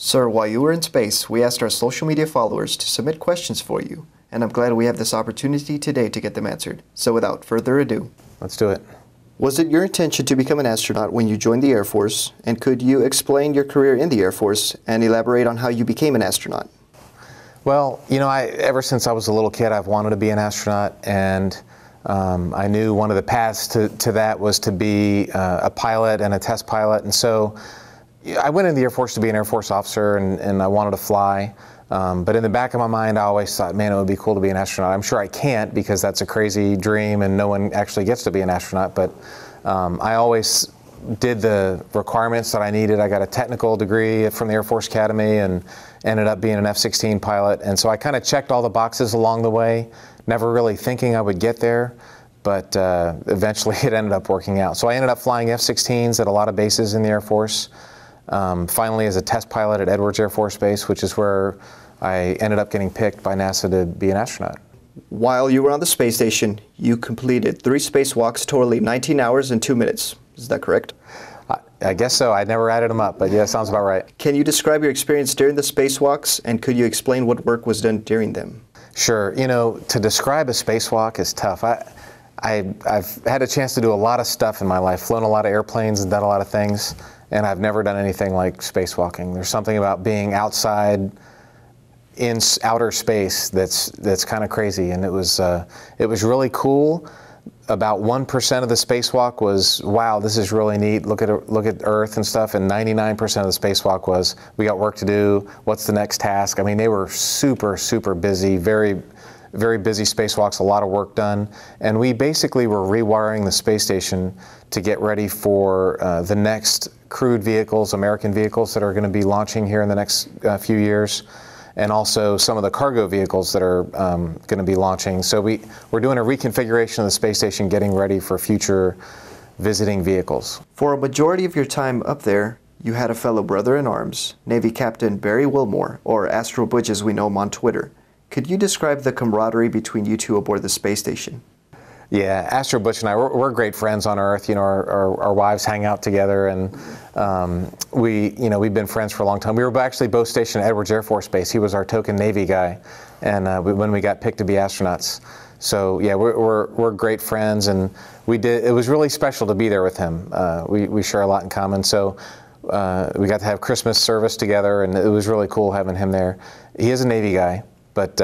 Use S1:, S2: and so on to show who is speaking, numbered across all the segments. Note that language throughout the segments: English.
S1: Sir, while you were in space, we asked our social media followers to submit questions for you, and I'm glad we have this opportunity today to get them answered. So without further ado,
S2: let's do it.
S1: Was it your intention to become an astronaut when you joined the Air Force, and could you explain your career in the Air Force and elaborate on how you became an astronaut?
S2: Well, you know, ever since I was a little kid, I've wanted to be an astronaut, and I knew one of the paths to that was to be a pilot and a test pilot, and so I went into the Air Force to be an Air Force officer, and I wanted to fly. But in the back of my mind, I always thought, man, it would be cool to be an astronaut. I'm sure I can't because that's a crazy dream and no one actually gets to be an astronaut. But I always did the requirements that I needed. I got a technical degree from the Air Force Academy and ended up being an F-16 pilot. And so I kind of checked all the boxes along the way, never really thinking I would get there. But eventually it ended up working out. So I ended up flying F-16s at a lot of bases in the Air Force. Finally as a test pilot at Edwards Air Force Base, which is where I ended up getting picked by NASA to be an astronaut.
S1: While you were on the space station, you completed 3 spacewalks totaling 19 hours and 2 minutes. Is that correct?
S2: I guess so. I never added them up, but yeah, sounds about right.
S1: Can you describe your experience during the spacewalks, and could you explain what work was done during them?
S2: Sure. You know, to describe a spacewalk is tough. I've had a chance to do a lot of stuff in my life, flown a lot of airplanes and done a lot of things, and I've never done anything like spacewalking. There's something about being outside in outer space that's kind of crazy, and it was really cool. About 1% of the spacewalk was, wow, this is really neat. Look at Earth and stuff, and 99% of the spacewalk was, we got work to do. What's the next task? I mean, they were super busy, very busy spacewalks, a lot of work done, and we basically were rewiring the space station to get ready for the next crewed vehicles, American vehicles that are going to be launching here in the next few years, and also some of the cargo vehicles that are going to be launching. So we're doing a reconfiguration of the space station, getting ready for future visiting vehicles.
S1: For a majority of your time up there, you had a fellow brother in arms, Navy Captain Barry Wilmore, or Astro Butch as we know him on Twitter. Could you describe the camaraderie between you two aboard the space station?
S2: Yeah, Astro Butch and I, we're great friends on Earth. You know, our wives hang out together, and we've been friends for a long time. We were actually both stationed at Edwards Air Force Base. He was our token Navy guy, and when we got picked to be astronauts. So yeah, we're great friends, and it was really special to be there with him. We share a lot in common. So we got to have Christmas service together, and it was really cool having him there. He is a Navy guy. But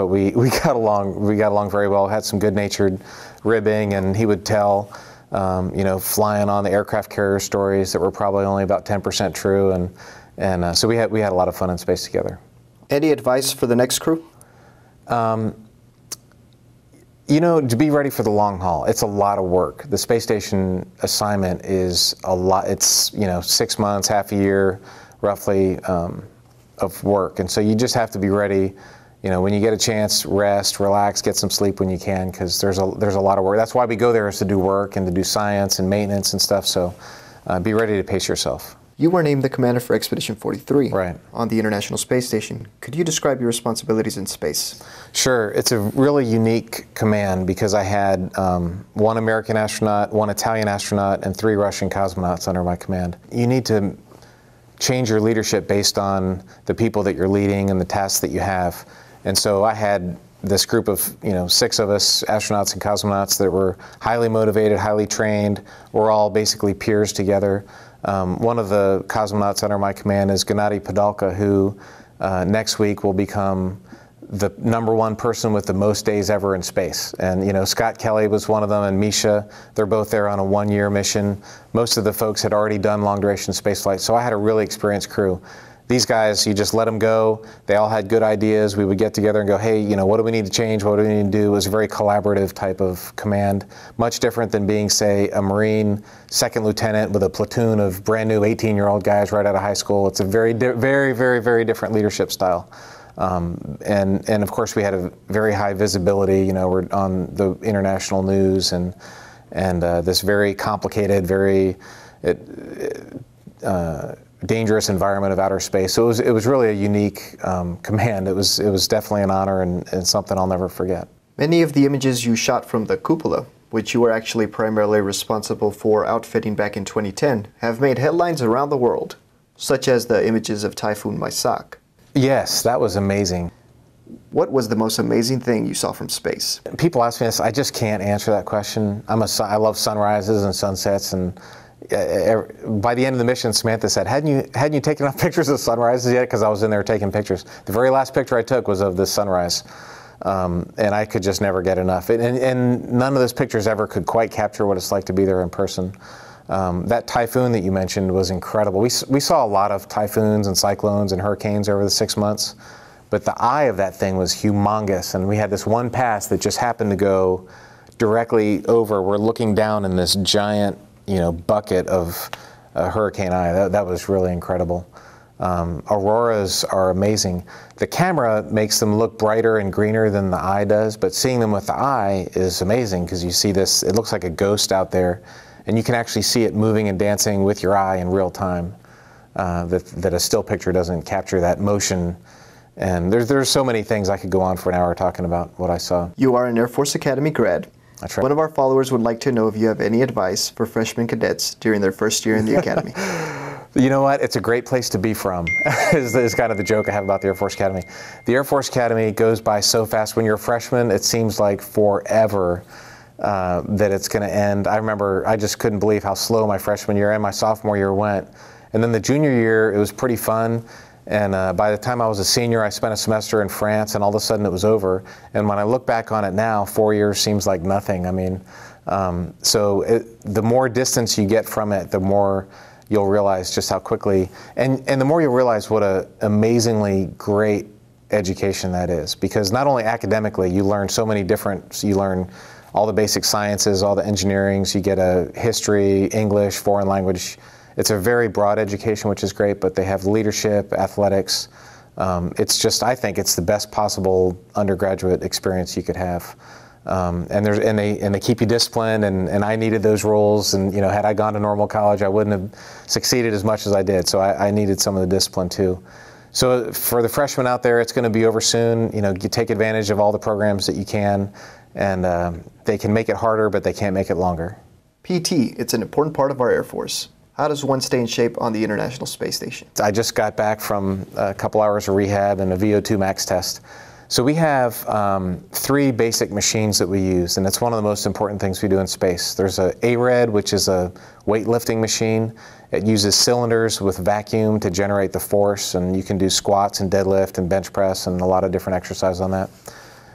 S2: we got along very well. Had some good-natured ribbing, and he would tell flying on the aircraft carrier stories that were probably only about 10% true, and so we had a lot of fun in space together.
S1: Any advice for the next crew?
S2: You know, to be ready for the long haul. It's a lot of work. The space station assignment is a lot. It's 6 months, half a year, roughly, of work, and so you just have to be ready. You know, when you get a chance, rest, relax, get some sleep when you can, because there's a lot of work. That's why we go there, is to do work and to do science and maintenance and stuff. So be ready to pace yourself.
S1: You were named the commander for Expedition 43
S2: right.
S1: on the International Space Station. Could you describe your responsibilities in space?
S2: Sure. It's a really unique command because I had 1 American astronaut, 1 Italian astronaut, and 3 Russian cosmonauts under my command. You need to change your leadership based on the people that you're leading and the tasks that you have. And so I had this group of 6 of us, astronauts and cosmonauts, that were highly motivated, highly trained. We're all basically peers together. One of the cosmonauts under my command is Gennady Padalka, who next week will become the #1 person with the most days ever in space. And Scott Kelly was one of them, and Misha. They're both there on a 1-year mission. Most of the folks had already done long-duration spaceflight, so I had a really experienced crew. These guys, you just let them go. They all had good ideas. We would get together and go, hey, what do we need to change? What do we need to do? It was a very collaborative type of command, much different than being, say, a Marine second lieutenant with a platoon of brand new 18-year-old guys right out of high school. It's a very different leadership style. And of course, we had a very high visibility. We're on the international news and this very complicated, very dangerous environment of outer space. So it was really a unique command. It was definitely an honor and something I'll never forget.
S1: Many of the images you shot from the cupola, which you were actually primarily responsible for outfitting back in 2010, have made headlines around the world. such as the images of Typhoon Maisak.
S2: Yes, that was amazing.
S1: What was the most amazing thing you saw from space?
S2: People ask me this, I just can't answer that question. I love sunrises and sunsets, and by the end of the mission, Samantha said, hadn't you taken enough pictures of sunrises yet? Because I was in there taking pictures. The very last picture I took was of this sunrise, and I could just never get enough. And none of those pictures ever could quite capture what it's like to be there in person. That typhoon that you mentioned was incredible. We saw a lot of typhoons and cyclones and hurricanes over the 6 months, but the eye of that thing was humongous, and we had this one pass that just happened to go directly over. We're looking down in this giant, bucket of hurricane eye. That was really incredible. Auroras are amazing. The camera makes them look brighter and greener than the eye does, but seeing them with the eye is amazing because you see this, it looks like a ghost out there, and you can actually see it moving and dancing with your eye in real time. That a still picture doesn't capture that motion. And there's so many things. I could go on for an hour talking about what I saw.
S1: You are an Air Force Academy grad.
S2: That's right.
S1: One of our followers would like to know if you have any advice for freshman cadets during their first year in the Academy.
S2: You know what? It's a great place to be from, is kind of the joke I have about the Air Force Academy. The Air Force Academy goes by so fast. When you're a freshman, it seems like forever that it's going to end. I remember I just couldn't believe how slow my freshman year and my sophomore year went. And then the junior year, it was pretty fun. And by the time I was a senior, I spent a semester in France, and all of a sudden it was over. And when I look back on it now, 4 years seems like nothing. I mean, the more distance you get from it, the more you'll realize just how quickly, and the more you'll realize what an amazingly great education that is. Because not only academically, you learn so many you learn all the basic sciences, all the engineerings, you get a history, English, foreign language. It's a very broad education, which is great, but they have leadership, athletics. It's just, I think it's the best possible undergraduate experience you could have. And they keep you disciplined, and I needed those rules, and had I gone to normal college, I wouldn't have succeeded as much as I did, so I needed some of the discipline too. So for the freshmen out there, it's going to be over soon. You take advantage of all the programs that you can, and they can make it harder, but they can't make it longer.
S1: PT, it's an important part of our Air Force. How does one stay in shape on the International Space Station?
S2: I just got back from a couple hours of rehab and a VO2 max test. So we have 3 basic machines that we use, and it's one of the most important things we do in space. There's a ARED, which is a weightlifting machine. It uses cylinders with vacuum to generate the force, and you can do squats and deadlift and bench press and a lot of different exercises on that.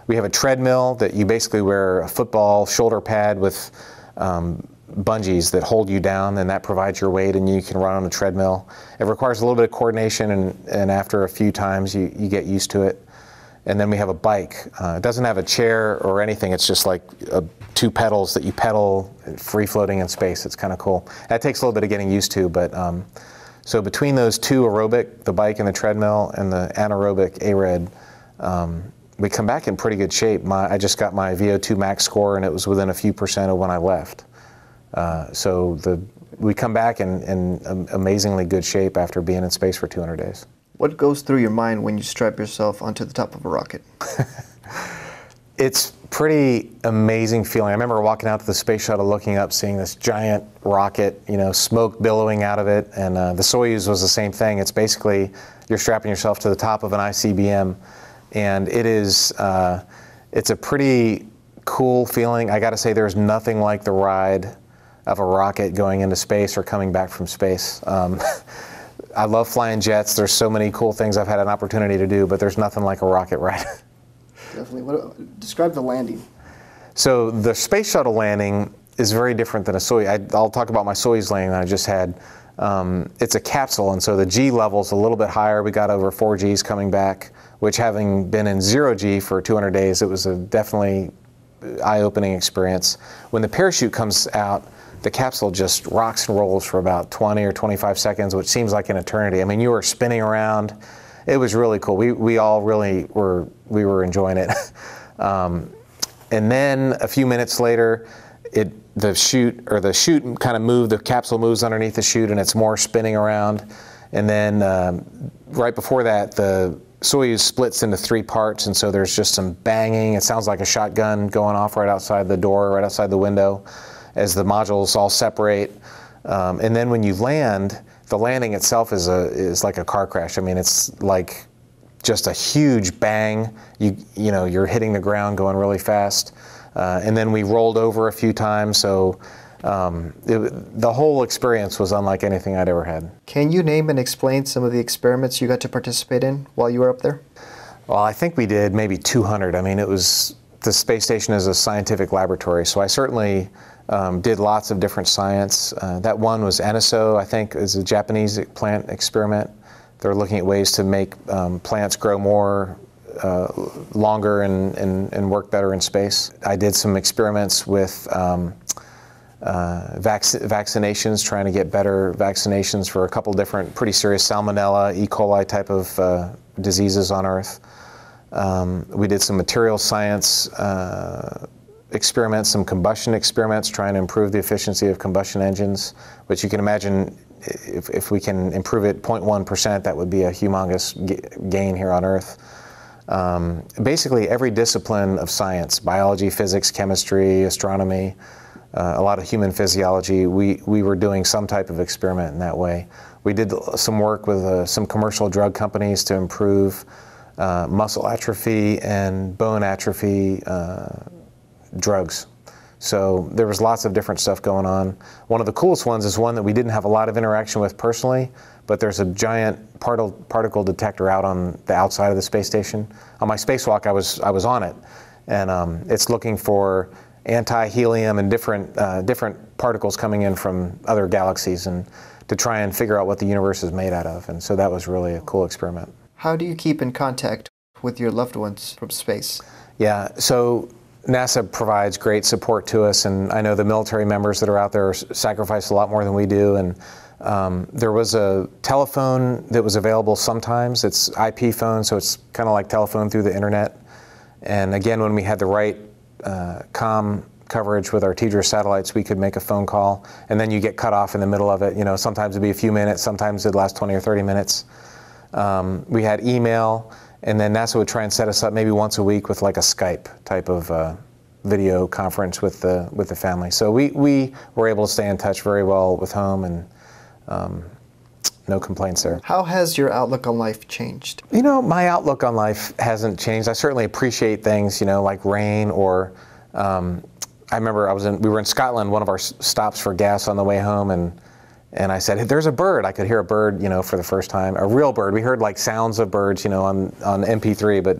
S2: We have a treadmill that you basically wear a football shoulder pad with bungees that hold you down, and that provides your weight, and you can run on a treadmill. It requires a little bit of coordination, and after a few times you get used to it. And then we have a bike. It doesn't have a chair or anything. It's just like 2 pedals that you pedal free floating in space. It's kind of cool. That takes a little bit of getting used to, but so between those 2 aerobic, the bike and the treadmill, and the anaerobic ARED, we come back in pretty good shape. I just got my VO2 max score, and it was within a few percent of when I left. We come back in amazingly good shape after being in space for 200 days.
S1: What goes through your mind when you strap yourself onto the top of a rocket?
S2: It's pretty amazing feeling. I remember walking out to the space shuttle, looking up, seeing this giant rocket, smoke billowing out of it, and the Soyuz was the same thing. It's basically you're strapping yourself to the top of an ICBM, and it's a pretty cool feeling. I got to say, there's nothing like the ride of a rocket going into space or coming back from space. I love flying jets. There's so many cool things I've had an opportunity to do, but there's nothing like a rocket ride.
S1: Definitely. Describe the landing.
S2: So the space shuttle landing is very different than a Soyuz. I'll talk about my Soyuz landing that I just had. It's a capsule, and so the G level's a little bit higher. We got over 4 Gs coming back, which, having been in 0 G for 200 days, it was a definitely eye-opening experience. When the parachute comes out, the capsule just rocks and rolls for about 20 or 25 seconds, which seems like an eternity. I mean, you were spinning around. It was really cool. We all really were enjoying it. And then a few minutes later, the chute kind of moved. The capsule moves underneath the chute, and it's more spinning around. And then right before that, the Soyuz splits into 3 parts, and so there's just some banging. It sounds like a shotgun going off right outside the door, right outside the window, as the modules all separate. And then when you land, the landing itself is like a car crash. I mean, it's like just a huge bang. You're hitting the ground going really fast. And then we rolled over a few times, so the whole experience was unlike anything I'd ever had.
S1: Can you name and explain some of the experiments you got to participate in while you were up there?
S2: Well, I think we did maybe 200. I mean, the space station is a scientific laboratory, so I certainly did lots of different science. That one was NSO, I think, is a Japanese plant experiment. They're looking at ways to make plants grow more, longer and work better in space. I did some experiments with vaccinations, trying to get better vaccinations for a couple different pretty serious Salmonella, E. coli type of diseases on Earth. We did some material science experiments, some combustion experiments, trying to improve the efficiency of combustion engines, which you can imagine if we can improve it 0.1%, that would be a humongous gain here on Earth. Basically every discipline of science, biology, physics, chemistry, astronomy, a lot of human physiology, we were doing some type of experiment in that way. We did some work with some commercial drug companies to improve muscle atrophy and bone atrophy drugs. So there was lots of different stuff going on. One of the coolest ones is one that we didn't have a lot of interaction with personally, but there's a giant particle detector out on the outside of the space station. On my spacewalk, I was on it, and it's looking for anti-helium and different particles coming in from other galaxies, and to try and figure out what the universe is made out of. And so that was really a cool experiment.
S1: How do you keep in contact with your loved ones from space?
S2: Yeah, so NASA provides great support to us, and I know the military members that are out there sacrifice a lot more than we do. And there was a telephone that was available sometimes. It's IP phone, so it's kind of like telephone through the internet. And again, when we had the right comm coverage with our TDRS satellites, we could make a phone call, and then you get cut off in the middle of it. You know, sometimes it'd be a few minutes, sometimes it'd last 20 or 30 minutes. We had email, and then NASA would try and set us up maybe once a week with like a Skype type of video conference with the family. So we were able to stay in touch very well with home, and no complaints there.
S1: How has your outlook on life changed?
S2: You know, my outlook on life hasn't changed. I certainly appreciate things, you know, like rain, or I remember we were in Scotland, one of our stops for gas on the way home, and I said, hey, there's a bird. I could hear a bird, you know, for the first time, a real bird. We heard like sounds of birds, you know, on MP3, but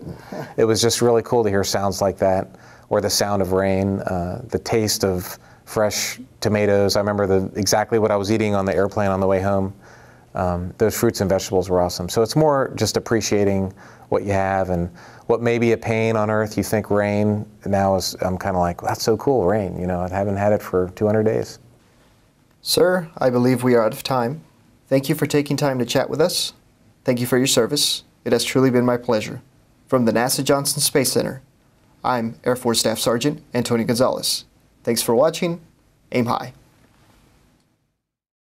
S2: it was just really cool to hear sounds like that, or the sound of rain, the taste of fresh tomatoes. I remember exactly what I was eating on the airplane on the way home. Those fruits and vegetables were awesome. So it's more just appreciating what you have, and what may be a pain on Earth, you think rain, now I'm kind of like, that's so cool, rain. You know, I haven't had it for 200 days.
S1: Sir, I believe we are out of time. Thank you for taking time to chat with us. Thank you for your service. It has truly been my pleasure. From the NASA Johnson Space Center, I'm Air Force Staff Sergeant Antonio Gonzalez. Thanks for watching. Aim high.